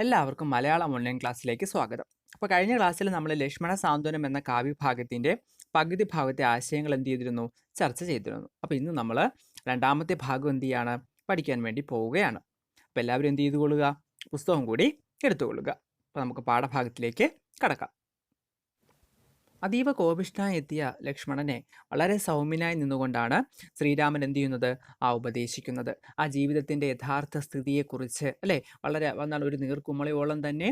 എല്ലാവർക്കും മലയാളം ഓൺലൈൻ ക്ലാസ്സിലേക്ക് സ്വാഗതം. അപ്പോൾ കഴിഞ്ഞ ക്ലാസ്സിൽ നമ്മൾ ലക്ഷ്മണ സാന്ത്വനം എന്ന കാവ്യഭാഗത്തിൻ്റെ പകുതി ഭാഗത്തെ ആശയങ്ങൾ എന്ത് ചെയ്തിരുന്നു, ചർച്ച ചെയ്തിരുന്നു. അപ്പോൾ ഇന്ന് നമ്മൾ രണ്ടാമത്തെ ഭാഗം എന്ത് ചെയ്യാണ്, പഠിക്കാൻ വേണ്ടി പോവുകയാണ്. അപ്പോൾ എല്ലാവരും എന്ത് ചെയ്തുകൊള്ളുക, പുസ്തകം കൂടി എടുത്തുകൊള്ളുക. അപ്പോൾ നമുക്ക് പാഠഭാഗത്തിലേക്ക് കടക്കാം. അതീവ കോപിഷ്ഠനായി എത്തിയ ലക്ഷ്മണനെ വളരെ സൗമ്യനായി നിന്നുകൊണ്ടാണ് ശ്രീരാമൻ എന്ത് ചെയ്യുന്നത്, ഉപദേശിക്കുന്നത്. ആ ജീവിതത്തിൻ്റെ യഥാർത്ഥ സ്ഥിതിയെക്കുറിച്ച് അല്ലേ, വളരെ എന്താണ് ഒരു നീർക്കുമളയോളം തന്നെ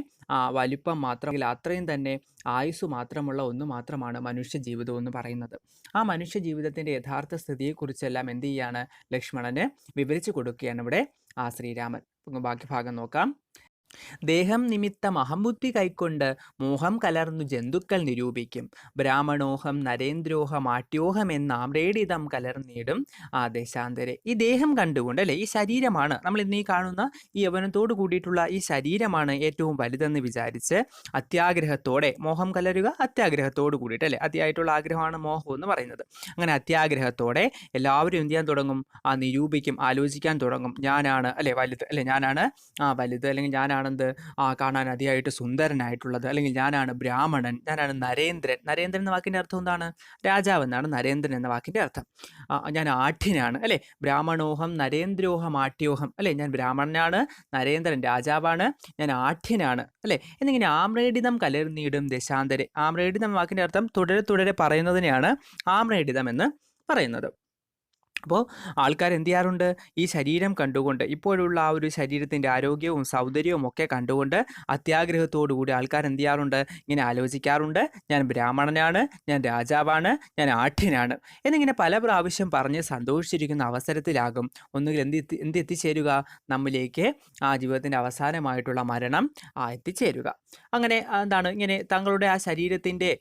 വലിപ്പം മാത്രം, അത്രയും തന്നെ ആയുസ് മാത്രമുള്ള ഒന്ന് മാത്രമാണ് മനുഷ്യ ജീവിതം എന്ന് പറയുന്നത്. ആ മനുഷ്യ ജീവിതത്തിൻ്റെ യഥാർത്ഥ സ്ഥിതിയെക്കുറിച്ചെല്ലാം എന്ത് ചെയ്യാണ്, ലക്ഷ്മണന് വിവരിച്ചു കൊടുക്കുകയാണ് ഇവിടെ ശ്രീരാമൻ. ബാക്കി ഭാഗം നോക്കാം. ദേഹം നിമിത്തം അഹംബുദ്ധി കൈക്കൊണ്ട് മോഹം കലർന്നു ജന്തുക്കൾ നിരൂപിക്കും. ബ്രാഹ്മണോഹം നരേന്ദ്രോഹം ആട്യോഹം എന്നാമ്രേഡിതം കലർന്നിടും ദേശാന്തരെ. ഈ ദേഹം കണ്ടുകൊണ്ട് അല്ലെ, ഈ ശരീരമാണ് നമ്മൾ ഇന്ന് ഈ കാണുന്ന ഈ യൗവനത്തോട് കൂടിയിട്ടുള്ള ഈ ശരീരമാണ് ഏറ്റവും വലുതെന്ന് വിചാരിച്ച് അത്യാഗ്രഹത്തോടെ, മോഹം കലരുക അത്യാഗ്രഹത്തോട് കൂടിയിട്ട് അല്ലെ, അതിയായിട്ടുള്ള ആഗ്രഹമാണ് മോഹം എന്ന് പറയുന്നത്. അങ്ങനെ അത്യാഗ്രഹത്തോടെ എല്ലാവരും എന്ത് ചെയ്യാൻ തുടങ്ങും, നിരൂപിക്കും, ആലോചിക്കാൻ തുടങ്ങും. ഞാനാണ് അല്ലെ വലുത്, അല്ലെ ഞാനാണ് വലുത്, അല്ലെങ്കിൽ ഞാനാണെന്ത് കാണാൻ അതിയായിട്ട് സുന്ദരനായിട്ടുള്ളത്, അല്ലെങ്കിൽ ഞാനാണ് ബ്രാഹ്മണൻ, ഞാനാണ് നരേന്ദ്രൻ. നരേന്ദ്രൻ എന്ന വാക്കിൻ്റെ അർത്ഥം എന്താണ്, രാജാവ് എന്നാണ് നരേന്ദ്രൻ എന്ന വാക്കിൻ്റെ അർത്ഥം. ഞാൻ ആഠ്യനാണ് അല്ലെ, ബ്രാഹ്മണോഹം നരേന്ദ്രോഹം ആട്യോഹം അല്ലെ, ഞാൻ ബ്രാഹ്മണനാണ്, നരേന്ദ്രൻ രാജാവാണ്, ഞാൻ ആഠ്യനാണ് അല്ലെ എന്നിങ്ങനെ ആമ്രേഡിതം കലർന്നിടും ദേശാന്തരെ. ആമ്രേഡിതം വാക്കിൻ്റെ അർത്ഥം തുടരെ തുടരെ പറയുന്നതിനെയാണ് ആമ്രേഡിതം എന്ന് പറയുന്നത്. അപ്പോൾ ആൾക്കാർ എന്ത് ചെയ്യാറുണ്ട്, ഈ ശരീരം കണ്ടുകൊണ്ട്, ഇപ്പോഴുള്ള ആ ഒരു ശരീരത്തിൻ്റെ ആരോഗ്യവും സൗന്ദര്യവും ഒക്കെ കണ്ടുകൊണ്ട് അത്യാഗ്രഹത്തോടു കൂടി ആൾക്കാർ എന്ത് ചെയ്യാറുണ്ട്, ഇങ്ങനെ ആലോചിക്കാറുണ്ട്. ഞാൻ ബ്രാഹ്മണനാണ്, ഞാൻ രാജാവാണ്, ഞാൻ ആഠ്യനാണ് എന്നിങ്ങനെ പല പ്രാവശ്യം പറഞ്ഞ് സന്തോഷിച്ചിരിക്കുന്ന അവസരത്തിലാകും ഒന്നുകിൽ എത്തിച്ചേരുക, നമ്മിലേക്ക് ജീവിതത്തിൻ്റെ അവസാനമായിട്ടുള്ള മരണം എത്തിച്ചേരുക. അങ്ങനെ എന്താണ്, ഇങ്ങനെ തങ്ങളുടെ ആ ശരീരത്തിൻ്റെ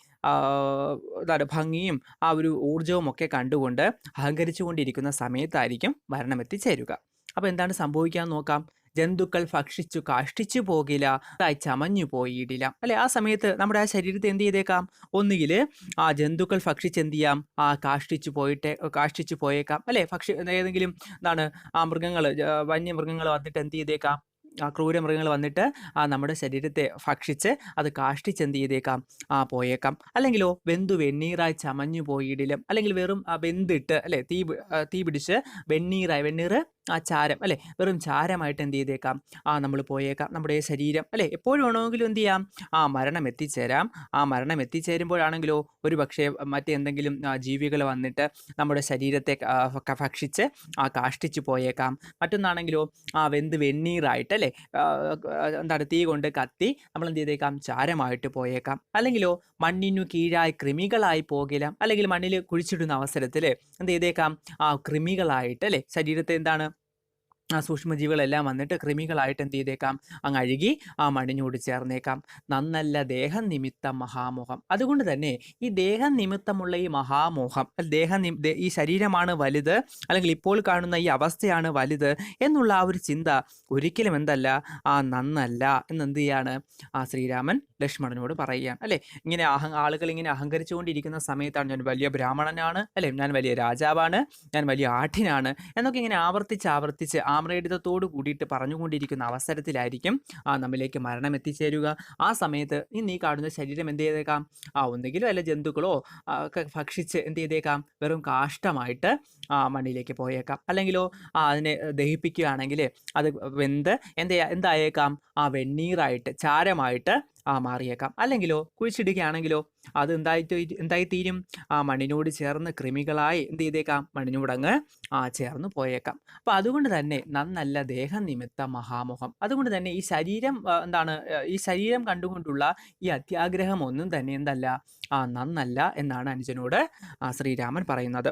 ഭംഗിയും ആ ഒരു ഊർജവും ഒക്കെ കണ്ടുകൊണ്ട് അഹങ്കരിച്ചു കൊണ്ടിരിക്കുന്ന സമയത്തായിരിക്കും മരണം എത്തിച്ചേരുക. അപ്പോൾ എന്താണ് സംഭവിക്കാൻ നോക്കാം. ജന്തുക്കൾ ഭക്ഷിച്ചു കാഷ്ടിച്ചു പോകില്ല, ചമഞ്ഞു പോയിടില്ല അല്ലെ. ആ സമയത്ത് നമ്മുടെ ആ ശരീരത്തെ എന്ത് ചെയ്തേക്കാം, ഒന്നുകിൽ ജന്തുക്കൾ ഭക്ഷിച്ച് എന്ത് ചെയ്യാം, കാഷ്ടിച്ചു പോയേക്കാം അല്ലെ. ഏതെങ്കിലും എന്താണ് മൃഗങ്ങൾ, വന്യമൃഗങ്ങൾ വന്നിട്ട് എന്ത് ചെയ്തേക്കാം, ക്രൂരമൃഗങ്ങൾ വന്നിട്ട് നമ്മുടെ ശരീരത്തെ ഭക്ഷിച്ച് അത് കാഷ്ടിച്ച് എന്ത് ചെയ്തേക്കാം, പോയേക്കാം. അല്ലെങ്കിലോ വെണ്ണീറായി ചമഞ്ഞു പോയിടിലും, അല്ലെങ്കിൽ വെറും വെന്തിട്ട് അല്ലെ, തീ പിടിച്ച് വെണ്ണീർ ചാരം അല്ലെ, വെറും ചാരമായിട്ട് എന്ത് ചെയ്തേക്കാം, നമ്മൾ പോയേക്കാം. നമ്മുടെ ശരീരം അല്ലെ എപ്പോഴും വേണമെങ്കിലും എന്ത് ചെയ്യാം, മരണം എത്തിച്ചേരാം. മരണം എത്തിച്ചേരുമ്പോഴാണെങ്കിലോ ഒരു പക്ഷേ മറ്റെന്തെങ്കിലും ജീവികൾ വന്നിട്ട് നമ്മുടെ ശരീരത്തെ ഭക്ഷിച്ച് കാഷ്ടിച്ചു പോയേക്കാം. മറ്റൊന്നാണെങ്കിലോ വെന്ത് വെണ്ണീറായിട്ട് അല്ലെ, എന്താണ് തീ കൊണ്ട് കത്തി നമ്മൾ എന്ത് ചെയ്തേക്കാം, ചാരമായിട്ട് പോയേക്കാം. അല്ലെങ്കിലോ മണ്ണിനു കീഴായി കൃമികളായി പോകില്ല, അല്ലെങ്കിൽ മണ്ണിൽ കുഴിച്ചിടുന്ന അവസരത്തിൽ എന്ത് ചെയ്തേക്കാം, കൃമികളായിട്ട് അല്ലെ, ശരീരത്തെ എന്താണ് സൂക്ഷ്മജീവികളെല്ലാം വന്നിട്ട് കൃമികളായിട്ട് എന്ത് ചെയ്തേക്കാം, അങ്ങ് അഴുകി മണ്ണിനോട് ചേർന്നേക്കാം. നന്നല്ല ദേഹം നിമിത്തം മഹാമോഹം. അതുകൊണ്ട് തന്നെ ഈ ദേഹം നിമിത്തമുള്ള ഈ മഹാമോഹം, ഈ ശരീരമാണ് വലുത്, അല്ലെങ്കിൽ ഇപ്പോൾ കാണുന്ന ഈ അവസ്ഥയാണ് വലുത് എന്നുള്ള ആ ഒരു ചിന്ത ഒരിക്കലും എന്തല്ല, നന്നല്ല എന്നെന്ത് ചെയ്യാണ് ശ്രീരാമൻ ലക്ഷ്മണനോട് പറയുകയാണ് അല്ലെ. ഇങ്ങനെ ആളുകൾ ഇങ്ങനെ അഹങ്കരിച്ചുകൊണ്ടിരിക്കുന്ന സമയത്താണ് ഞാൻ വലിയ ബ്രാഹ്മണനാണ് അല്ലെ, ഞാൻ വലിയ രാജാവാണ്, ഞാൻ വലിയ ആഠ്യനാണ് എന്നൊക്കെ ഇങ്ങനെ ആവർത്തിച്ച് ആമ്രേഡിതത്തോട് കൂടിയിട്ട് പറഞ്ഞുകൊണ്ടിരിക്കുന്ന അവസരത്തിലായിരിക്കും നമ്മിലേക്ക് മരണം എത്തിച്ചേരുക. ആ സമയത്ത് നീ കാണുന്ന ശരീരം എന്ത് ചെയ്തേക്കാം, ഒന്നുകിലും അല്ല ജന്തുക്കളോ ഒക്കെ ഭക്ഷിച്ച് എന്ത് ചെയ്തേക്കാം, വെറും കാഷ്ടമായിട്ട് മണ്ണിലേക്ക് പോയേക്കാം. അല്ലെങ്കിലോ അതിനെ ദഹിപ്പിക്കുകയാണെങ്കിൽ അത് വെന്ത് എന്തായേക്കാം, വെണ്ണീറായിട്ട് ചാരമായിട്ട് മാറിയേക്കാം. അല്ലെങ്കിലോ കുഴിച്ചിടുകയാണെങ്കിലോ അത് എന്തായിത്തീരും, മണ്ണിനോട് ചേർന്ന് കൃമികളായി എന്ത് ചെയ്തേക്കാം, മണ്ണിനോടങ്ങ് ചേർന്ന് പോയേക്കാം. അപ്പോൾ അതുകൊണ്ട് തന്നെ നന്നല്ല ദേഹം നിമിത്തം മഹാമോഹം. അതുകൊണ്ട് തന്നെ ഈ ശരീരം ഈ ശരീരം കണ്ടുകൊണ്ടുള്ള ഈ അത്യാഗ്രഹം ഒന്നും തന്നെ എന്തല്ല, നന്നല്ല എന്നാണ് അനുജനോട് ശ്രീരാമൻ പറയുന്നത്.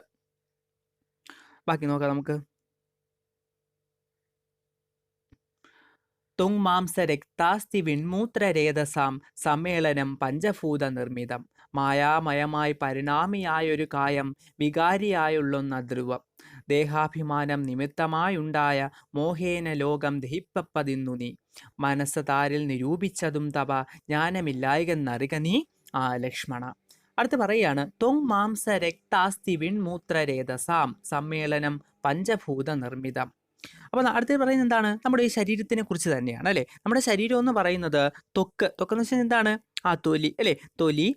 ബാക്കി നോക്കാം നമുക്ക്. തുങ്മാംസ രക്താസ്തി വിൺമൂത്രരേതസാം സമ്മേളനം പഞ്ചഭൂത നിർമ്മിതം. മായാമയമായി പരിണാമിയായൊരു കായം വികാരിയായുള്ളൊന്ന ധ്രുവം. ദേഹാഭിമാനം നിമിത്തമായുണ്ടായ മോഹേന ലോകം ദഹിപ്പപ്പതിന്നു നീ. മനസ്സ് താരിൽ നിരൂപിച്ചതും തവ ജ്ഞാനമില്ലായികെന്നറിക നീ ലക്ഷ്മണ. അടുത്ത് പറയാണ്, തൊങ് മാംസ രക്താസ്തി വിൺമൂത്രരേതസാം സമ്മേളനം പഞ്ചഭൂത നിർമ്മിതം. അപ്പോൾ അടുത്തത് പറയുന്നത് എന്താണ്? നമ്മുടെ ഈ ശരീരത്തിനെ കുറിച്ച് തന്നെയാണ് അല്ലേ? നമ്മുടെ ശരീരം എന്ന് പറയുന്നത് ത്വക്കെന്ന് വെച്ചാൽ എന്താണ്? തൊലി അല്ലേ? തൊലി,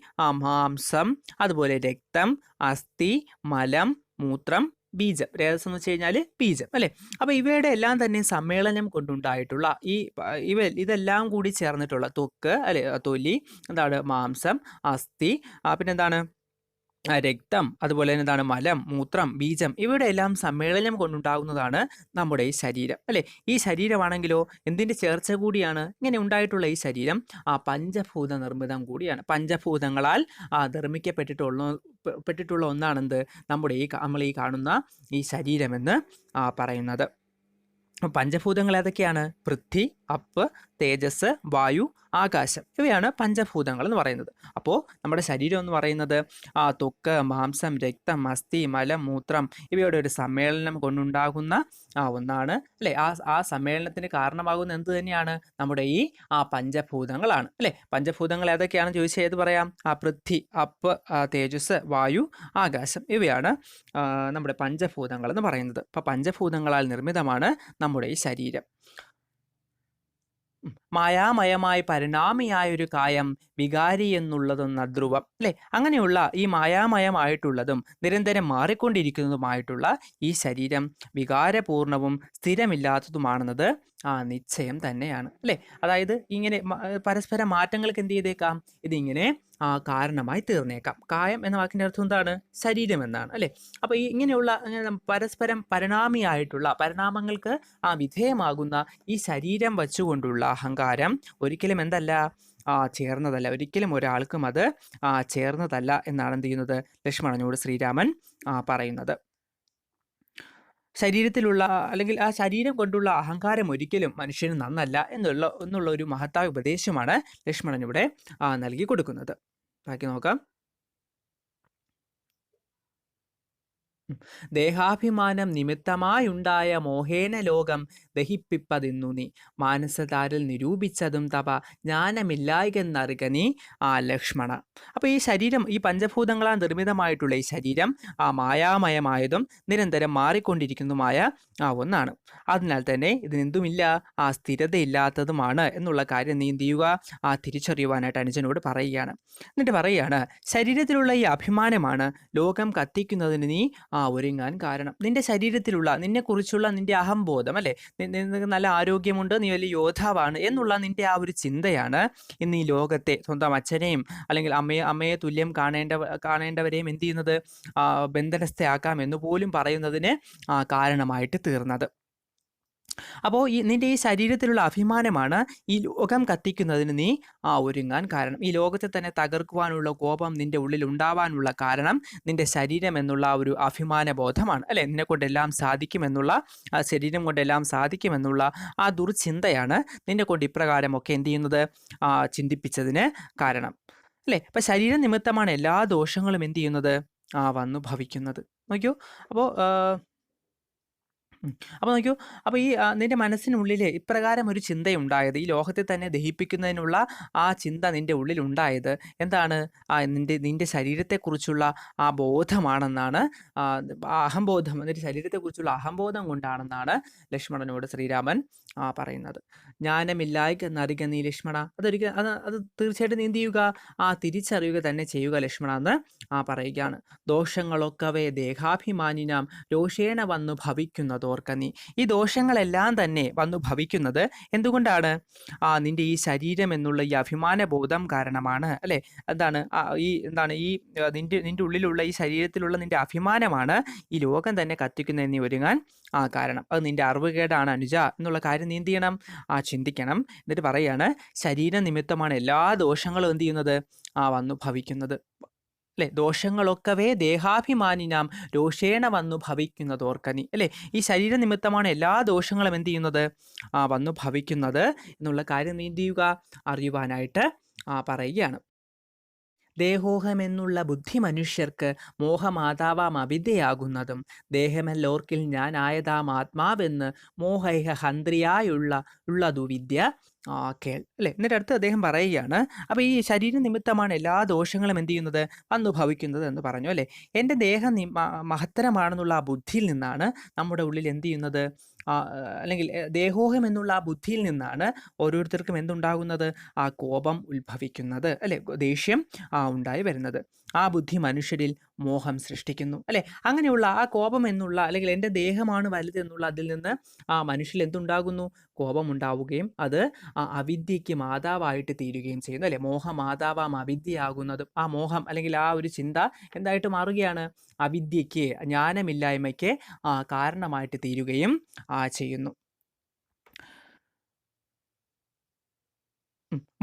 മാംസം, അതുപോലെ രക്തം, അസ്ഥി, മലം, മൂത്രം, ബീജം. രേതസ് എന്ന് വെച്ച് കഴിഞ്ഞാൽ ബീജം അല്ലേ? അപ്പോൾ ഇവയുടെ എല്ലാം തന്നെ സമ്മേളനം കൊണ്ടുണ്ടായിട്ടുള്ള ഇതെല്ലാം കൂടി ചേർന്നിട്ടുള്ള ത്വക്ക് അല്ലേ? തൊലി, എന്താണ്? മാംസം, അസ്ഥി, പിന്നെന്താണ്? രക്തം, അതുപോലെ തന്നെ എന്താണ്? മലം, മൂത്രം, ബീജം, ഇവയുടെ എല്ലാം സമ്മേളനം കൊണ്ടുണ്ടാകുന്നതാണ് നമ്മുടെ ഈ ശരീരം അല്ലേ? ഈ ശരീരമാണെങ്കിലോ എന്തിൻ്റെ ചേർച്ച കൂടിയാണ്? ഇങ്ങനെ ഉണ്ടായിട്ടുള്ള ഈ ശരീരം പഞ്ചഭൂത നിർമ്മിതം കൂടിയാണ്. പഞ്ചഭൂതങ്ങളാൽ പെട്ടിട്ടുള്ള ഒന്നാണെന്ത്? നമ്മുടെ നമ്മൾ ഈ കാണുന്ന ഈ ശരീരമെന്ന് പറയുന്നത്. പഞ്ചഭൂതങ്ങൾ ഏതൊക്കെയാണ്? പൃഥ്വി, അപ്പ്, തേജസ്, വായു, ആകാശം, ഇവയാണ് പഞ്ചഭൂതങ്ങൾ എന്ന് പറയുന്നത്. അപ്പോൾ നമ്മുടെ ശരീരം എന്ന് പറയുന്നത് ത്വക്ക്, മാംസം, രക്തം, അസ്ഥി, മലം, മൂത്രം, ഇവയുടെ ഒരു സമ്മേളനം കൊണ്ടുണ്ടാകുന്ന ഒന്നാണ് അല്ലേ? ആ സമ്മേളനത്തിന് കാരണമാകുന്ന എന്ത് തന്നെയാണ്? നമ്മുടെ ഈ പഞ്ചഭൂതങ്ങളാണ് അല്ലേ? പഞ്ചഭൂതങ്ങൾ ഏതൊക്കെയാണെന്ന് ചോദിച്ചാൽ ഏത് പറയാം? പൃഥ്വി, അപ്പ്, തേജസ്, വായു, ആകാശം, ഇവയാണ് നമ്മുടെ പഞ്ചഭൂതങ്ങൾ എന്ന് പറയുന്നത്. അപ്പോൾ പഞ്ചഭൂതങ്ങളാൽ നിർമ്മിതമാണ് നമ്മുടെ ഈ ശരീരം. മായാമയമായി പരിണാമിയായൊരു കായം വികാരി എന്നുള്ളതൊന്ന് അധ്രുവം അല്ലേ? അങ്ങനെയുള്ള ഈ മായാമയമായിട്ടുള്ളതും നിരന്തരം മാറിക്കൊണ്ടിരിക്കുന്നതുമായിട്ടുള്ള ഈ ശരീരം വികാരപൂർണവും സ്ഥിരമില്ലാത്തതുമാണെന്നത് നിശ്ചയം തന്നെയാണ് അല്ലേ? അതായത് ഇങ്ങനെ പരസ്പര മാറ്റങ്ങൾക്ക് എന്ത് ചെയ്തേക്കാം? ഇതിങ്ങനെ കാരണമായി തീർന്നേക്കാം. കായം എന്ന വാക്കിൻ്റെ അർത്ഥം എന്താണ്? ശരീരം എന്നാണ് അല്ലേ? അപ്പോൾ ഈ ഇങ്ങനെയുള്ള പരസ്പരം പരിണാമങ്ങൾക്ക് വിധേയമാകുന്ന ഈ ശരീരം വച്ചുകൊണ്ടുള്ള അഹങ്കാരം ഒരിക്കലും എന്തല്ല? ചേർന്നതല്ല. ഒരിക്കലും ഒരാൾക്കും അത് ചേർന്നതല്ല എന്നാണ് എന്ത് ചെയ്യുന്നത്? ലക്ഷ്മണനോട് ശ്രീരാമൻ പറയുന്നത്. ശരീരത്തിലുള്ള അല്ലെങ്കിൽ ആ ശരീരം കൊണ്ടുള്ള അഹങ്കാരം ഒരിക്കലും മനുഷ്യന് നന്നല്ല എന്നുള്ള ഒരു മഹത്തായ ഉപദേശമാണ് ലക്ഷ്മണൻ ഇവിടെ നൽകി കൊടുക്കുന്നത്. ബാക്കി നോക്കാം. ദേഹാഭിമാനം നിമിത്തമായുണ്ടായ മോഹേന ലോകം ദഹിപ്പിപ്പതെന്നു നീ മാനസതാരിൽ നിരൂപിച്ചതും തപ ജ്ഞാനമില്ലായെന്നറിക നീ ലക്ഷ്മണ. അപ്പോൾ ഈ ശരീരം, ഈ പഞ്ചഭൂതങ്ങളാൽ നിർമ്മിതമായിട്ടുള്ള ഈ ശരീരം മായാമയമായതും നിരന്തരം മാറിക്കൊണ്ടിരിക്കുന്നതുമായ ഒന്നാണ്. അതിനാൽ തന്നെ ഇതിനെന്തുമില്ല? സ്ഥിരതയില്ലാത്തതുമാണ് എന്നുള്ള കാര്യം നീ എന്ത് ചെയ്യുക? തിരിച്ചറിയുവാനായിട്ട് അനുജനോട് പറയുകയാണ്. എന്നിട്ട് പറയുകയാണ്, ശരീരത്തിലുള്ള ഈ അഭിമാനമാണ് ലോകം കത്തിക്കുന്നതിന് നീ ഒരുങ്ങാൻ കാരണം. നിന്റെ ശരീരത്തിലുള്ള നിന്നെക്കുറിച്ചുള്ള നിന്റെ അഹംബോധം അല്ലേ? നിനക്ക് നല്ല ആരോഗ്യമുണ്ട്, നീ വലിയ യോദ്ധാവാണ് എന്നുള്ള നിന്റെ ആ ഒരു ചിന്തയാണ് ഇന്ന് ഈ ലോകത്തെ, സ്വന്തം അച്ഛനെയും അല്ലെങ്കിൽ അമ്മയെ തുല്യം കാണേണ്ടവരെയും എന്ത് ചെയ്യുന്നത്? ബന്ധനസ്ഥയാക്കാം എന്ന് പോലും പറയുന്നതിന് കാരണമായിട്ട് തീർന്നത്. അപ്പോൾ നിന്റെ ഈ ശരീരത്തിലുള്ള അഭിമാനമാണ് ഈ ലോകം കത്തിക്കുന്നതിന് നീ ഒരുങ്ങാൻ കാരണം. ഈ ലോകത്തെ തന്നെ തകർക്കുവാനുള്ള കോപം നിന്റെ ഉള്ളിൽ ഉണ്ടാവാനുള്ള കാരണം നിന്റെ ശരീരം എന്നുള്ള ഒരു അഭിമാന ബോധമാണ് അല്ലേ? നിന്നെ കൊണ്ടെല്ലാം സാധിക്കുമെന്നുള്ള, ശരീരം കൊണ്ടെല്ലാം സാധിക്കുമെന്നുള്ള ആ ദുർചിന്തയാണ് നിന്നെ കൊണ്ട് ഇപ്രകാരമൊക്കെ എന്ത് ചെയ്യുന്നത്? ചിന്തിപ്പിച്ചതിന് കാരണം അല്ലേ? അപ്പം ശരീരം നിമിത്തമാണ് എല്ലാ ദോഷങ്ങളും എന്ത് ചെയ്യുന്നത്? വന്നു ഭവിക്കുന്നത്. നോക്കൂ. അപ്പോൾ നോക്കൂ, അപ്പോൾ ഈ നിന്റെ മനസ്സിനുള്ളിൽ ഇപ്രകാരം ഒരു ചിന്തയുണ്ടായത്, ഈ ലോകത്തെ തന്നെ ദഹിപ്പിക്കുന്നതിനുള്ള ആ ചിന്ത നിന്റെ ഉള്ളിൽ ഉണ്ടായത് എന്താണ്? നിന്റെ ശരീരത്തെക്കുറിച്ചുള്ള ആ ബോധമാണെന്നാണ്, അഹംബോധം, നിന്റെ ശരീരത്തെക്കുറിച്ചുള്ള അഹംബോധം കൊണ്ടാണെന്നാണ് ലക്ഷ്മണനോട് ശ്രീരാമൻ പറയുന്നത്. ജ്ഞാനമില്ലായ്ക്കെന്നറിക നീ ലക്ഷ്മണ. അത് തീർച്ചയായിട്ടും നീ എന്ത് ചെയ്യുക? തിരിച്ചറിയുക തന്നെ ചെയ്യുക ലക്ഷ്മണ എന്ന് പറയുകയാണ്. ദോഷങ്ങളൊക്കവേ ദേഹാഭിമാനിനാം രോഷേണ വന്നു ഭവിക്കുന്നതോർക്ക നീ. ഈ ദോഷങ്ങളെല്ലാം തന്നെ വന്നു ഭവിക്കുന്നത് എന്തുകൊണ്ടാണ്? നിന്റെ ഈ ശരീരം എന്നുള്ള ഈ അഭിമാന ബോധം കാരണമാണ് അല്ലേ? നിന്റെ ഉള്ളിലുള്ള ഈ ശരീരത്തിലുള്ള നിന്റെ അഭിമാനമാണ് ഈ ലോകം തന്നെ കത്തിക്കുന്നതിന് ഒരുങ്ങാൻ കാരണം. അത് നിന്റെ അറിവുകേടാണ് അനുജ എന്നുള്ള കാര്യം നീ എന്ത് ചെയ്യണം? ചിന്തിക്കണം. എന്നിട്ട് പറയാണ്, ശരീര നിമിത്തമാണ് എല്ലാ ദോഷങ്ങളും എന്ത് ചെയ്യുന്നത്? വന്നു ഭവിക്കുന്നത് അല്ലേ? ദോഷങ്ങളൊക്കവേ ദേഹാഭിമാനിനാം രോഷേണ വന്നു ഭവിക്കുന്നതോർക്ക നീ അല്ലേ? ഈ ശരീര നിമിത്തമാണ് എല്ലാ ദോഷങ്ങളും എന്ത് ചെയ്യുന്നത്? വന്നു ഭവിക്കുന്നത് എന്നുള്ള കാര്യം നീ എന്ത് ചെയ്യുക? അറിയുവാനായിട്ട് പറയുകയാണ്. ദേഹോഹമെന്നുള്ള ബുദ്ധി മനുഷ്യർക്ക് മോഹമാതാവാം അവിദ്യയാകുന്നതും ദേഹമെല്ലോർക്കിൽ ഞാൻ ആയതാം ആത്മാവെന്ന് മോഹൈഹ ഹന്ത്രിയായുള്ളതു വിദ്യ കേൾ അല്ലേ? എന്നിട്ട് അടുത്ത് അദ്ദേഹം പറയുകയാണ്, അപ്പോൾ ഈ ശരീര നിമിത്തമാണ് എല്ലാ ദോഷങ്ങളും എന്ത് ചെയ്യുന്നത്? വന്നു ഭവിക്കുന്നത് എന്ന് പറഞ്ഞു അല്ലേ? എൻ്റെ ദേഹം മഹത്തരമാണെന്നുള്ള ആ ബുദ്ധിയിൽ നിന്നാണ് നമ്മുടെ ഉള്ളിൽ എന്ത് ചെയ്യുന്നത്? അല്ലെങ്കിൽ ദേഹോഹം എന്നുള്ള ആ ബുദ്ധിയിൽ നിന്നാണ് ഓരോരുത്തർക്കും എന്തുണ്ടാകുന്നത്? ആ കോപം ഉത്ഭവിക്കുന്നത്, അല്ലെ? ദേഷ്യം ഉണ്ടായി വരുന്നത്. ആ ബുദ്ധി മനുഷ്യരിൽ മോഹം സൃഷ്ടിക്കുന്നു, അല്ലെ? അങ്ങനെയുള്ള ആ കോപം എന്നുള്ള, അല്ലെങ്കിൽ എൻ്റെ ദേഹമാണ് വലുത് എന്നുള്ള അതിൽ നിന്ന് ആ മനുഷ്യരിൽ എന്തുണ്ടാകുന്നു? കോപം ഉണ്ടാവുകയും അത് അവിദ്യയ്ക്ക് മാതാവായിട്ട് തീരുകയും ചെയ്യുന്നു, അല്ലെ? മോഹമാതാവാം അവിദ്യയാകുന്നതും ആ മോഹം അല്ലെങ്കിൽ ആ ഒരു ചിന്ത എന്തായിട്ട് മാറുകയാണ്? അവിദ്യയ്ക്ക്, ജ്ഞാനമില്ലായ്മയ്ക്ക് കാരണമായിട്ട് തീരുകയും ചെയ്യുന്നു.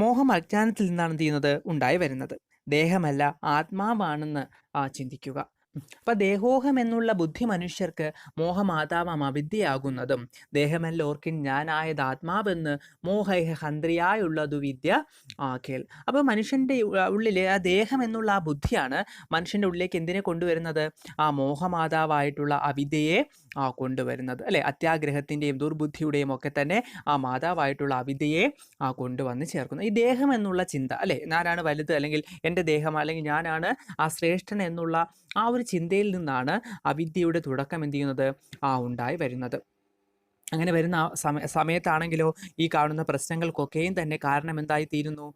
മോഹം അജ്ഞാനത്തിൽ നിന്നാണ് എന്ത് ചെയ്യുന്നത്? ഉണ്ടായി വരുന്നത്. ദേഹമല്ല ആത്മാവാണെന്ന് ചിന്തിക്കുക. അപ്പൊ ദേഹോഹം എന്നുള്ള ബുദ്ധി മനുഷ്യർക്ക് മോഹമാതാവാം അവിദ്യയാകുന്നതും ദേഹമല്ല ഓർക്കിൻ ഞാനായത് ആത്മാവെന്ന് മോഹൈഹ ഹന്ത്രിയായുള്ളതു വിദ്യ കേൾ. അപ്പൊ മനുഷ്യന്റെ ഉള്ളിലെ ആ ദേഹം എന്നുള്ള ആ ബുദ്ധിയാണ് മനുഷ്യന്റെ ഉള്ളിലേക്ക് എന്തിനെ കൊണ്ടുവരുന്നത്? ആ മോഹമാതാവായിട്ടുള്ള അവിദ്യയെ കൊണ്ടുവരുന്നത്, അല്ലെ? അത്യാഗ്രഹത്തിന്റെയും ദുർബുദ്ധിയുടെയും ഒക്കെ തന്നെ ആ മാതാവായിട്ടുള്ള അവിദ്യയെ കൊണ്ടുവന്ന് ചേർക്കുന്നു. ഈ ദേഹം എന്നുള്ള ചിന്ത, അല്ലെ? ഞാനാണ് വലുത്, അല്ലെങ്കിൽ എൻ്റെ ദേഹം, അല്ലെങ്കിൽ ഞാനാണ് ആ ശ്രേഷ്ഠൻ എന്നുള്ള ആ ഒരു ചിന്തയിൽ നിന്നാണ് അവിദ്യയുടെ തുടക്കം എന്ത് ചെയ്യുന്നത്? ഉണ്ടായി വരുന്നത്. അങ്ങനെ വരുന്ന സമയത്താണെങ്കിലോ ഈ കാണുന്ന പ്രശ്നങ്ങൾക്കൊക്കെയും തന്നെ കാരണം എന്തായി തീരുന്നു?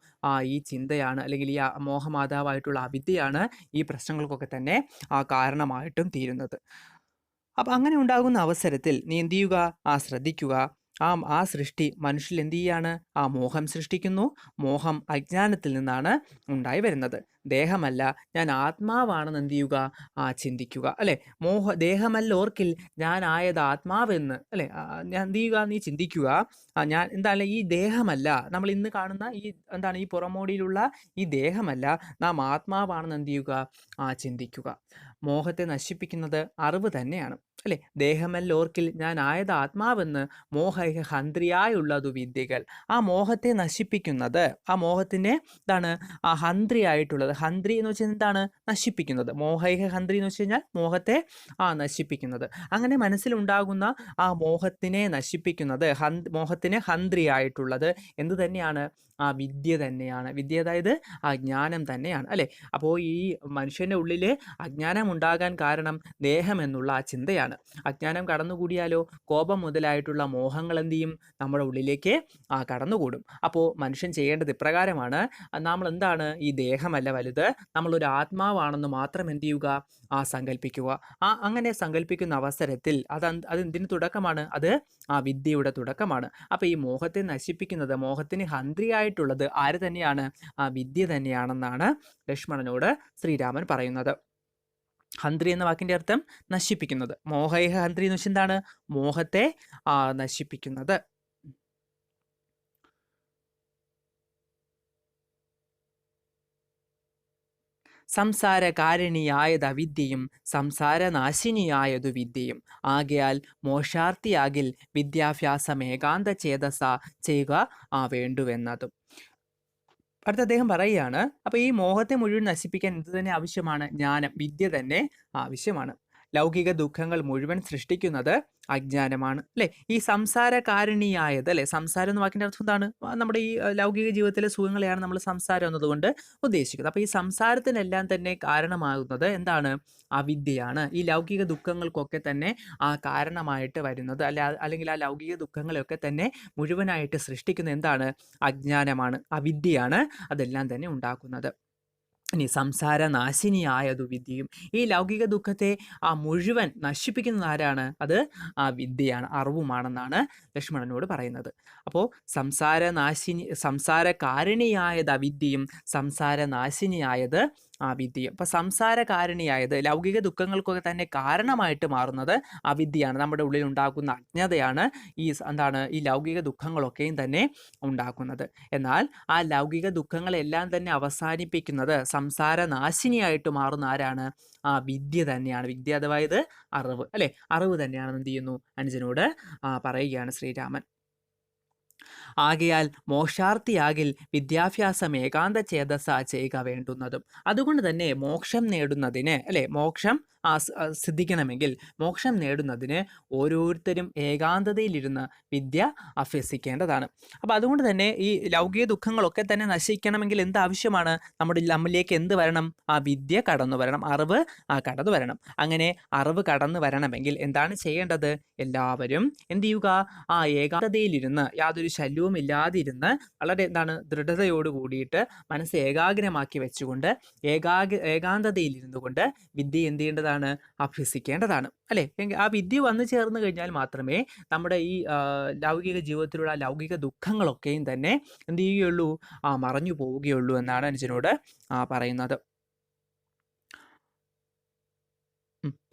ഈ ചിന്തയാണ്, അല്ലെങ്കിൽ ഈ മോഹമാതാവായിട്ടുള്ള അവിദ്യയാണ് ഈ പ്രശ്നങ്ങൾക്കൊക്കെ തന്നെ കാരണമായിട്ടും തീരുന്നത്. അപ്പം അങ്ങനെ ഉണ്ടാകുന്ന അവസരത്തിൽ നീ എന്ത് ചെയ്യുക? ശ്രദ്ധിക്കുക. ആ സൃഷ്ടി മനുഷ്യരിൽ എന്ത് ചെയ്യാണ്? മോഹം സൃഷ്ടിക്കുന്നു. മോഹം അജ്ഞാനത്തിൽ നിന്നാണ് ഉണ്ടായി വരുന്നത്. ദേഹമല്ല ഞാൻ ആത്മാവാണെന്ന് എന്ത് ചെയ്യുക? ചിന്തിക്കുക, അല്ലെ? ദേഹമല്ല ഓർക്കിൽ ഞാൻ ആയത് ആത്മാവെന്ന്, അല്ലെ? ഞാൻ എന്ത് ചെയ്യുക? നീ ചിന്തിക്കുക. ഞാൻ എന്താണ് ഈ ദേഹമല്ല, നമ്മൾ ഇന്ന് കാണുന്ന ഈ എന്താണ് ഈ പുറമോടിയിലുള്ള ഈ ദേഹമല്ല, നാം ആത്മാവാണെന്ന് എന്ത് ചെയ്യുക? ചിന്തിക്കുക. മോഹത്തെ നശിപ്പിക്കുന്നത് അറിവ് തന്നെയാണ്, അല്ലെ? ദേഹമല്ല ഓർക്കിൽ ഞാൻ ആയത് ആത്മാവെന്ന് മോഹൈഹ ഹന്ത്രിയായുള്ളതു വിദ്യകൾ. ആ മോഹത്തെ നശിപ്പിക്കുന്നത്, ആ മോഹത്തിനെ എന്താണ് ഹന്ത്രിയായിട്ടുള്ളത്. ഹന്ത്രി എന്ന് വെച്ചാൽ എന്താണ്? നശിപ്പിക്കുന്നത്. മോഹൈഹ ഹന്ത്രി എന്ന് വെച്ച് കഴിഞ്ഞാൽ മോഹത്തെ നശിപ്പിക്കുന്നത്. അങ്ങനെ മനസ്സിലുണ്ടാകുന്ന ആ മോഹത്തിനെ നശിപ്പിക്കുന്നത്, മോഹത്തിന് ഹന്ത്രിയായിട്ടുള്ളത് എന്ത് തന്നെയാണ്? വിദ്യ തന്നെയാണ്. വിദ്യ അതായത് ജ്ഞാനം തന്നെയാണ്, അല്ലെ? അപ്പോൾ ഈ മനുഷ്യന്റെ ഉള്ളിൽ അജ്ഞാനം ഉണ്ടാകാൻ കാരണം ദേഹം എന്നുള്ള ആ ചിന്തയാണ്. അജ്ഞാനം കടന്നുകൂടിയാലോ കോപം മുതലായിട്ടുള്ള മോഹങ്ങൾ എന്ത് ചെയ്യും? നമ്മുടെ ഉള്ളിലേക്ക് കടന്നുകൂടും. അപ്പോൾ മനുഷ്യൻ ചെയ്യേണ്ടത് ഇപ്രകാരമാണ്. നമ്മൾ എന്താണ്? ഈ ദേഹമല്ല വലുത്, നമ്മളൊരു ആത്മാവാണെന്ന് മാത്രം എന്ത് ചെയ്യുക? സങ്കല്പിക്കുക. അങ്ങനെ സങ്കല്പിക്കുന്ന അവസരത്തിൽ അതെന്തിന് തുടക്കമാണ്? അത് വിദ്യയുടെ തുടക്കമാണ്. അപ്പോൾ ഈ മോഹത്തെ നശിപ്പിക്കുന്നത്, മോഹത്തിന് ഹന്ത്രിയായിട്ടുള്ളത് ആര് തന്നെയാണ്? വിദ്യ തന്നെയാണെന്നാണ് ലക്ഷ്മണനോട് ശ്രീരാമൻ പറയുന്നത്. ഹന്ത്രി എന്ന വാക്കിന്റെ അർത്ഥം നശിപ്പിക്കുന്നത്. മോഹൈഹ ഹന്ത്രി എന്ന് വെച്ചാൽ എന്താണ്? മോഹത്തെ നശിപ്പിക്കുന്നത്. സംസാര കാരിണിയായത് അവിദ്യയും സംസാരനാശിനിയായതു വിദ്യയും ആകയാൽ മോക്ഷാർത്ഥിയാകിൽ വിദ്യാഭ്യാസം ഏകാന്ത ചേതസ ചെയ്യുക വേണ്ടുവെന്നതും. അടുത്ത അദ്ദേഹം പറയുകയാണ്, അപ്പൊ ഈ മോഹത്തെ മുഴുവൻ നശിപ്പിക്കാൻ എന്ത് തന്നെ ആവശ്യമാണ്? ജ്ഞാനം, വിദ്യ തന്നെ ആവശ്യമാണ്. ലൗകിക ദുഃഖങ്ങൾ മുഴുവൻ സൃഷ്ടിക്കുന്നത് അജ്ഞാനമാണ്, അല്ലെ? ഈ സംസാരകാരിണിയായത്, അല്ലെ? സംസാരം എന്ന വാക്കിന്റെ അർത്ഥം എന്താണ്? നമ്മുടെ ഈ ലൗകിക ജീവിതത്തിലെ സുഖങ്ങളെയാണ് നമ്മൾ സംസാരം എന്നതുകൊണ്ട് ഉദ്ദേശിക്കുന്നത്. അപ്പൊ ഈ സംസാരത്തിനെല്ലാം തന്നെ കാരണമാകുന്നത് എന്താണ്? അവിദ്യയാണ്. ഈ ലൗകിക ദുഃഖങ്ങൾക്കൊക്കെ തന്നെ കാരണമായിട്ട് വരുന്നത്, അല്ലെങ്കിൽ ആ ലൗകിക ദുഃഖങ്ങളെയൊക്കെ തന്നെ മുഴുവനായിട്ട് സൃഷ്ടിക്കുന്ന എന്താണ്? അജ്ഞാനമാണ്, അവിദ്യയാണ് അതെല്ലാം തന്നെ ഉണ്ടാക്കുന്നത്. ഇനി സംസാരനാശിനിയായതു വിദ്യയും. ഈ ലൗകിക ദുഃഖത്തെ മുഴുവൻ നശിപ്പിക്കുന്നത് ആരാണ്? അത് വിദ്യയാണ്, അറിവുമാണെന്നാണ് ലക്ഷ്മണനോട് പറയുന്നത്. അപ്പോൾ സംസാരകാരിണിയായത് അവിദ്യയും സംസാരനാശിനിയായത് വിദ്യയും. അപ്പൊ സംസാരകാരിണിയായത്, ലൗകിക ദുഃഖങ്ങൾക്കൊക്കെ തന്നെ കാരണമായിട്ട് മാറുന്നത് അവിദ്യയാണ്. നമ്മുടെ ഉള്ളിൽ ഉണ്ടാക്കുന്ന അജ്ഞതയാണ് ഈ ലൗകിക ദുഃഖങ്ങളൊക്കെയും തന്നെ ഉണ്ടാക്കുന്നത്. എന്നാൽ ആ ലൗകിക ദുഃഖങ്ങളെല്ലാം തന്നെ അവസാനിപ്പിക്കുന്നത്, സംസാരനാശിനിയായിട്ട് മാറുന്ന ആരാണ്? വിദ്യ തന്നെയാണ്. വിദ്യ അതായത് അറിവ്, അല്ലെ? അറിവ് തന്നെയാണെന്ന് എന്ത് ചെയ്യുന്നു? അനുജനോട് പറയുകയാണ് ശ്രീരാമൻ. ആകയാൽ മോക്ഷാർത്ഥിയാകിൽ വിദ്യാഭ്യാസം ഏകാന്ത ചേതസ ചെയ്യുക വേണ്ടുന്നതും. അതുകൊണ്ട് തന്നെ മോക്ഷം നേടുന്നതിന്, അല്ലെ? മോക്ഷം സിദ്ധിക്കണമെങ്കിൽ, മോക്ഷം നേടുന്നതിന് ഓരോരുത്തരും ഏകാന്തതയിലിരുന്ന് വിദ്യ അഭ്യസിക്കേണ്ടതാണ്. അപ്പോൾ അതുകൊണ്ട് തന്നെ ഈ ലൗകിക ദുഃഖങ്ങളൊക്കെ തന്നെ നശിക്കണമെങ്കിൽ എന്ത് ആവശ്യമാണ്? നമ്മളിലേക്ക് എന്ത് വരണം? ആ വിദ്യ കടന്നു വരണം, അറിവ് കടന്നു വരണം. അങ്ങനെ അറിവ് കടന്നു വരണമെങ്കിൽ എന്താണ് ചെയ്യേണ്ടത്? എല്ലാവരും എന്ത് ചെയ്യുക? ഏകാന്തതയിലിരുന്ന്, യാതൊരു ശല്യവും ഇല്ലാതിരുന്ന്, വളരെ ദൃഢതയോട് കൂടിയിട്ട് മനസ്സ് ഏകാഗ്രമാക്കി വെച്ചുകൊണ്ട് ഏകാന്തതയിൽ കൊണ്ട് വിദ്യ എന്ത് ചെയ്യേണ്ടതാണ്? അഭ്യസിക്കേണ്ടതാണ്, അല്ലേ? ആ വിദ്യ വന്നു ചേർന്ന് കഴിഞ്ഞാൽ മാത്രമേ നമ്മുടെ ഈ ലൗകിക ജീവിതത്തിലുള്ള ലൗകിക ദുഃഖങ്ങളൊക്കെയും തന്നെ എന്ത് ചെയ്യുകയുള്ളൂ? മറഞ്ഞു പോവുകയുള്ളൂ എന്നാണ് അനുജനോട് പറയുന്നത്.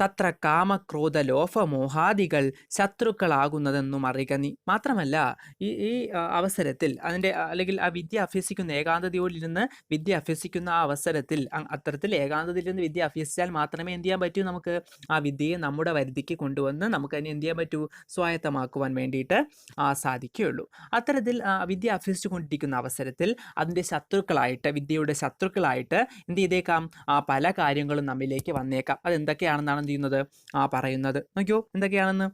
തത്ര കാമക്രോധ ലോഭമോഹാദികൾ ശത്രുക്കളാകുന്നതെന്നും അറിയുക നീ. മാത്രമല്ല ഈ അവസരത്തിൽ അല്ലെങ്കിൽ ആ വിദ്യ അഭ്യസിക്കുന്ന ഏകാന്തതയോടിരുന്ന് വിദ്യ അഭ്യസിക്കുന്ന ആ അവസരത്തിൽ, അത്തരത്തിൽ ഏകാന്തതയിലിരുന്ന് വിദ്യ അഭ്യസിച്ചാൽ മാത്രമേ എന്ത് ചെയ്യാൻ പറ്റൂ? നമുക്ക് ആ വിദ്യയെ നമ്മുടെ വരുതിക്ക് കൊണ്ടുവന്ന് നമുക്ക് അതിനെ എന്ത് ചെയ്യാൻ പറ്റൂ? സ്വായത്തമാക്കുവാൻ വേണ്ടിയിട്ട് സാധിക്കുകയുള്ളൂ. അത്തരത്തിൽ വിദ്യ അഭ്യസിച്ചു കൊണ്ടിരിക്കുന്ന അവസരത്തിൽ അതിൻ്റെ ശത്രുക്കളായിട്ട്, വിദ്യയുടെ ശത്രുക്കളായിട്ട് എന്ത് ചെയ്തേക്കാം? പല കാര്യങ്ങളും നമ്മിലേക്ക് വന്നേക്കാം. അതെന്തൊക്കെയാണെന്നാണ് എന്ത് ചെയ്യുന്നത്? പറയുന്നത്. നോക്കിയോ എന്തൊക്കെയാണെന്ന്.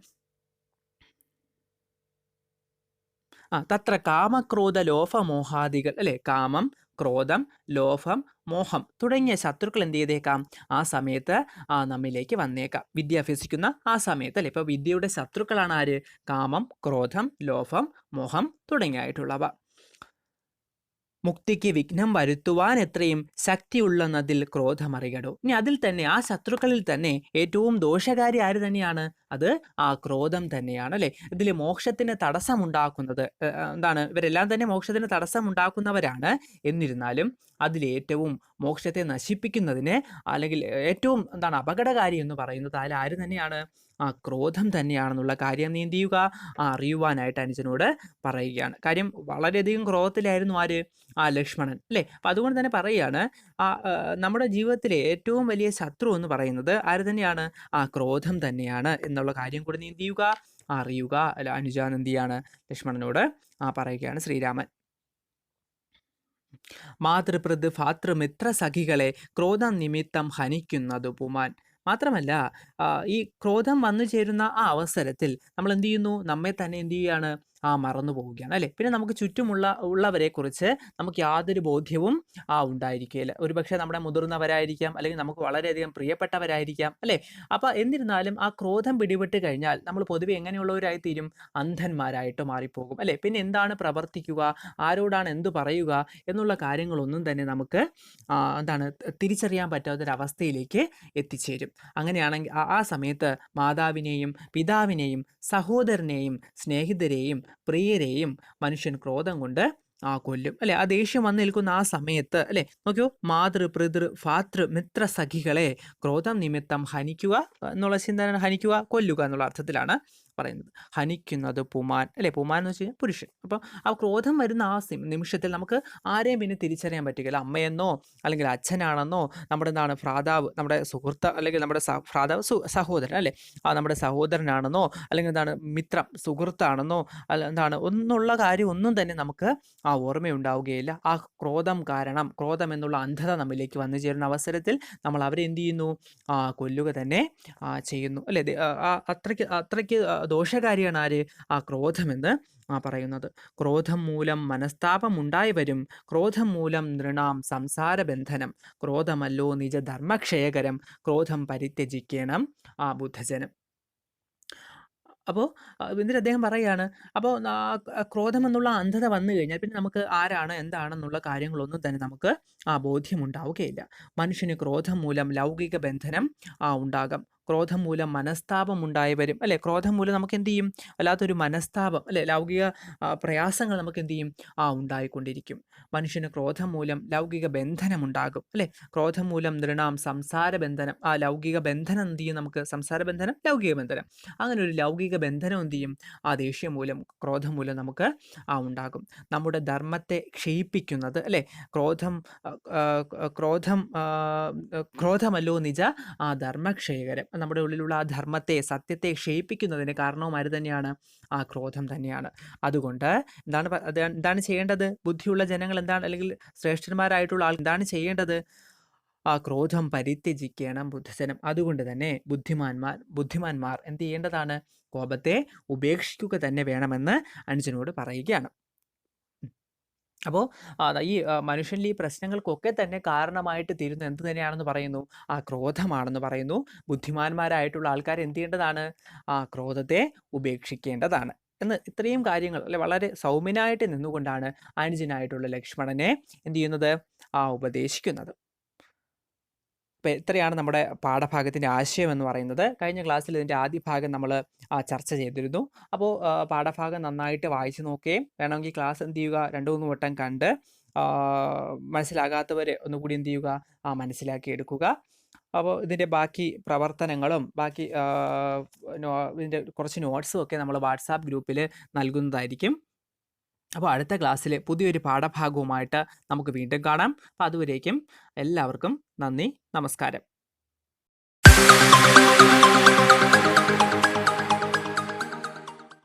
തത്ര കാമക്രോധ ലോഭമോഹാദികൾ, അല്ലെ? കാമം, ക്രോധം, ലോഭം, മോഹം തുടങ്ങിയ ശത്രുക്കൾ എന്ത് ചെയ്തേക്കാം? ആ സമയത്ത് നമ്മിലേക്ക് വന്നേക്കാം, വിദ്യ അഭ്യസിക്കുന്ന ആ സമയത്ത്, അല്ലെ? ഇപ്പൊ വിദ്യയുടെ ശത്രുക്കളാണ് ആര്? കാമം, ക്രോധം, ലോഭം, മോഹം തുടങ്ങിയായിട്ടുള്ളവ. മുക്തിക്ക് വിഘ്നം വരുത്തുവാൻ എത്രയും ശക്തിയുള്ളതിൽ ക്രോധമറികടോ. ഇനി അതിൽ തന്നെ, ആ ശത്രുക്കളിൽ തന്നെ ഏറ്റവും ദോഷകാരി ആര് തന്നെയാണ്? അത് ക്രോധം തന്നെയാണ്, അല്ലെ? ഇതിൽ മോക്ഷത്തിന് തടസ്സമുണ്ടാക്കുന്നത് ഇവരെല്ലാം തന്നെ മോക്ഷത്തിന് തടസ്സമുണ്ടാക്കുന്നവരാണ്. എന്നിരുന്നാലും അതിലേറ്റവും മോക്ഷത്തെ നശിപ്പിക്കുന്നതിന്, അല്ലെങ്കിൽ ഏറ്റവും അപകടകാരി എന്ന് പറയുന്നത് ആര് തന്നെയാണ്? ക്രോധം തന്നെയാണെന്നുള്ള കാര്യം നീ എന്ത് ചെയ്യുക? അറിയുവാനായിട്ട് അനുജനോട് പറയുകയാണ്. കാര്യം വളരെയധികം ക്രോധത്തിലായിരുന്നു ആര്? ലക്ഷ്മണൻ, അല്ലേ? അപ്പം അതുകൊണ്ട് തന്നെ പറയുകയാണ്, നമ്മുടെ ജീവിതത്തിലെ ഏറ്റവും വലിയ ശത്രു എന്ന് പറയുന്നത് ആര് തന്നെയാണ്? ക്രോധം തന്നെയാണ് എന്നുള്ള കാര്യം കൂടി നീ എന്ത് ചെയ്യുക? അറിയുക. അല്ല, അനുജാൻ എന്ത് ചെയ്യാണ്? ലക്ഷ്മണനോട് പറയുകയാണ് ശ്രീരാമൻ. മാതൃപ്രത് ഭാതൃമിത്ര സഖികളെ ക്രോധം നിമിത്തം ഹനിക്കുന്നതു പുമാൻ. മാത്രമല്ല ഈ ക്രോധം വന്നു ചേരുന്ന ആ അവസരത്തിൽ നമ്മൾ എന്ത് ചെയ്യുന്നു? നമ്മെ തന്നെ എന്ത് ചെയ്യുകയാണ്? മറന്നു പോവുകയാണ്, അല്ലേ? പിന്നെ നമുക്ക് ഉള്ളവരെ കുറിച്ച് നമുക്ക് യാതൊരു ബോധ്യവും ഉണ്ടായിരിക്കുകയില്ല. ഒരുപക്ഷെ നമ്മുടെ മുതിർന്നവരായിരിക്കാം, അല്ലെങ്കിൽ നമുക്ക് വളരെയധികം പ്രിയപ്പെട്ടവരായിരിക്കാം, അല്ലേ? അപ്പോൾ എന്നിരുന്നാലും ആ ക്രോധം പിടിപെട്ട് കഴിഞ്ഞാൽ നമ്മൾ പൊതുവെ എങ്ങനെയുള്ളവരായിത്തീരും? അന്ധന്മാരായിട്ട് മാറിപ്പോകും, അല്ലേ? പിന്നെ എന്താണ് പ്രവർത്തിക്കുക, ആരോടാണ് എന്തു പറയുക എന്നുള്ള കാര്യങ്ങളൊന്നും തന്നെ നമുക്ക് തിരിച്ചറിയാൻ പറ്റാത്തൊരവസ്ഥയിലേക്ക് എത്തിച്ചേരും. അങ്ങനെയാണെങ്കിൽ ആ സമയത്ത് മാതാവിനെയും പിതാവിനെയും സഹോദരനെയും സ്നേഹിതരെയും പ്രിയരെയും മനുഷ്യൻ ക്രോധം കൊണ്ട് കൊല്ലും, അല്ലെ? ആ ദേഷ്യം വന്നു നിൽക്കുന്ന ആ സമയത്ത്, അല്ലെ? നോക്കൂ, മാതൃ പിതൃ ഭാതൃ മിത്ര സഖികളെ ക്രോധം നിമിത്തം ഹനിക്കുക എന്നുള്ള ചിന്ത, ഹനിക്കുക, കൊല്ലുക എന്നുള്ള അർത്ഥത്തിലാണ് പറയുന്നത്. ഹനിക്കുന്നത് പുമാൻ, അല്ലെ? പുമാൻ എന്ന് വെച്ച് കഴിഞ്ഞാൽ പുരുഷൻ. അപ്പോൾ ആ ക്രോധം വരുന്ന ആ നിമിഷത്തിൽ നമുക്ക് ആരെയും പിന്നെ തിരിച്ചറിയാൻ പറ്റുകയില്ല. അമ്മയെന്നോ അല്ലെങ്കിൽ അച്ഛനാണെന്നോ, നമ്മുടെ ഭ്രാതാവ്, നമ്മുടെ സുഹൃത്ത്, അല്ലെങ്കിൽ നമ്മുടെ ഭ്രാതാവ് സഹോദരൻ, അല്ലേ? നമ്മുടെ സഹോദരനാണെന്നോ, അല്ലെങ്കിൽ മിത്രം, സുഹൃത്താണെന്നോ, ഒന്നുള്ള കാര്യം ഒന്നും തന്നെ നമുക്ക് ഓർമ്മയുണ്ടാവുകയില്ല. ആ ക്രോധം കാരണം, ക്രോധം എന്നുള്ള അന്ധത നമ്മിലേക്ക് വന്നു ചേരുന്ന അവസരത്തിൽ നമ്മൾ അവരെ എന്ത് ചെയ്യുന്നു? കൊല്ലുക തന്നെ ചെയ്യുന്നു, അല്ലേ? അത്രയ്ക്ക് ദോഷകാരിയാണ് ആര്? ക്രോധമെന്ന് പറയുന്നത്. ക്രോധം മൂലം മനസ്താപം ഉണ്ടായി വരും, ക്രോധം മൂലം നൃണാം സംസാരബന്ധനം, ക്രോധമല്ലോ നിജ ധർമ്മക്ഷയകരം, ക്രോധം പരിത്യജിക്കണം ബുദ്ധജനം. അപ്പോൾ എന്നിട്ട് അദ്ദേഹം പറയുകയാണ്, അപ്പോൾ ക്രോധം എന്നുള്ള അന്ധത വന്നു കഴിഞ്ഞാൽ പിന്നെ നമുക്ക് ആരാണ് എന്താണെന്നുള്ള കാര്യങ്ങളൊന്നും തന്നെ നമുക്ക് ബോധ്യമുണ്ടാവുകയില്ല. മനുഷ്യന് ക്രോധം മൂലം ലൗകിക ബന്ധനം ഉണ്ടാകാം, ക്രോധം മൂലം മനസ്താപം ഉണ്ടായി വരും, അല്ലെ? ക്രോധം മൂലം നമുക്ക് എന്ത് ചെയ്യും? വല്ലാത്തൊരു മനസ്താപം, അല്ലെ? ലൗകിക പ്രയാസങ്ങൾ നമുക്ക് എന്ത് ചെയ്യും? ഉണ്ടായിക്കൊണ്ടിരിക്കും. മനുഷ്യന് ക്രോധം മൂലം ലൗകിക ബന്ധനം ഉണ്ടാകും, അല്ലെ? ക്രോധം മൂലം നൃണാം സംസാര ബന്ധനം, ലൗകിക ബന്ധനം എന്ത് ചെയ്യും? നമുക്ക് സംസാര ബന്ധനം, ലൗകിക ബന്ധനം, അങ്ങനെ ഒരു ലൗകിക ബന്ധനം എന്ത് ചെയ്യും? ദേഷ്യം മൂലം, ക്രോധം മൂലം നമുക്ക് ഉണ്ടാകും. നമ്മുടെ ധർമ്മത്തെ ക്ഷയിപ്പിക്കുന്നത്, അല്ലെ? ക്രോധമല്ലോ നിജ ധർമ്മക്ഷയകരം. നമ്മുടെ ഉള്ളിലുള്ള ആ ധർമ്മത്തെ, സത്യത്തെ ക്ഷയിപ്പിക്കുന്നതിന് കാരണവും ആര് തന്നെയാണ്? ക്രോധം തന്നെയാണ്. അതുകൊണ്ട് എന്താണ് ചെയ്യേണ്ടത്? ബുദ്ധിയുള്ള ജനങ്ങൾ എന്താണ്, അല്ലെങ്കിൽ ശ്രേഷ്ഠന്മാരായിട്ടുള്ള ആൾ എന്താണ് ചെയ്യേണ്ടത്? ക്രോധം പരിത്യജിക്കണം ബുദ്ധജനം. അതുകൊണ്ട് തന്നെ ബുദ്ധിമാന്മാർ എന്ത് ചെയ്യേണ്ടതാണ്? കോപത്തെ ഉപേക്ഷിക്കുക തന്നെ വേണമെന്ന് അനുജനോട് പറയുകയാണ്. അപ്പോൾ ഈ മനുഷ്യനിൽ ഈ പ്രശ്നങ്ങൾക്കൊക്കെ തന്നെ കാരണമായിട്ട് തീരുന്നത് എന്ത് തന്നെയാണെന്ന് പറയുന്നു? ക്രോധമാണെന്ന് പറയുന്നു. ബുദ്ധിമാന്മാരായിട്ടുള്ള ആൾക്കാർ എന്ത് ചെയ്യേണ്ടതാണ്? ക്രോധത്തെ ഉപേക്ഷിക്കേണ്ടതാണ് എന്ന് ഇത്രയും കാര്യങ്ങൾ അല്ലെ വളരെ സൗമ്യനായിട്ട് നിന്നുകൊണ്ടാണ് അനുജനായിട്ടുള്ള ലക്ഷ്മണനെ എന്ത് ചെയ്യുന്നത്? ഉപദേശിക്കുന്നത്. അപ്പോൾ ഇത്രയാണ് നമ്മുടെ പാഠഭാഗത്തിൻ്റെ ആശയം എന്ന് പറയുന്നത്. കഴിഞ്ഞ ക്ലാസ്സിൽ ഇതിൻ്റെ ആദ്യ ഭാഗം നമ്മൾ ചർച്ച ചെയ്തിരുന്നു. അപ്പോൾ പാഠഭാഗം നന്നായിട്ട് വായിച്ചു നോക്കുകയും വേണമെങ്കിൽ ക്ലാസ് എന്ത് ചെയ്യുക 2-3 വട്ടം കണ്ട് മനസ്സിലാകാത്തവർ ഒന്നുകൂടി എന്ത് ചെയ്യുക? മനസ്സിലാക്കി എടുക്കുക. അപ്പോൾ ഇതിൻ്റെ ബാക്കി പ്രവർത്തനങ്ങളും ബാക്കി ഇതിൻ്റെ കുറച്ച് നോട്ട്സും ഒക്കെ നമ്മൾ വാട്സാപ്പ് ഗ്രൂപ്പിൽ നൽകുന്നതായിരിക്കും. അപ്പോൾ അടുത്ത ക്ലാസ്സിൽ പുതിയൊരു പാഠഭാഗവുമായിട്ട് നമുക്ക് വീണ്ടും കാണാം. അപ്പോൾ അതുവരേക്കും എല്ലാവർക്കും നന്ദി, നമസ്കാരം.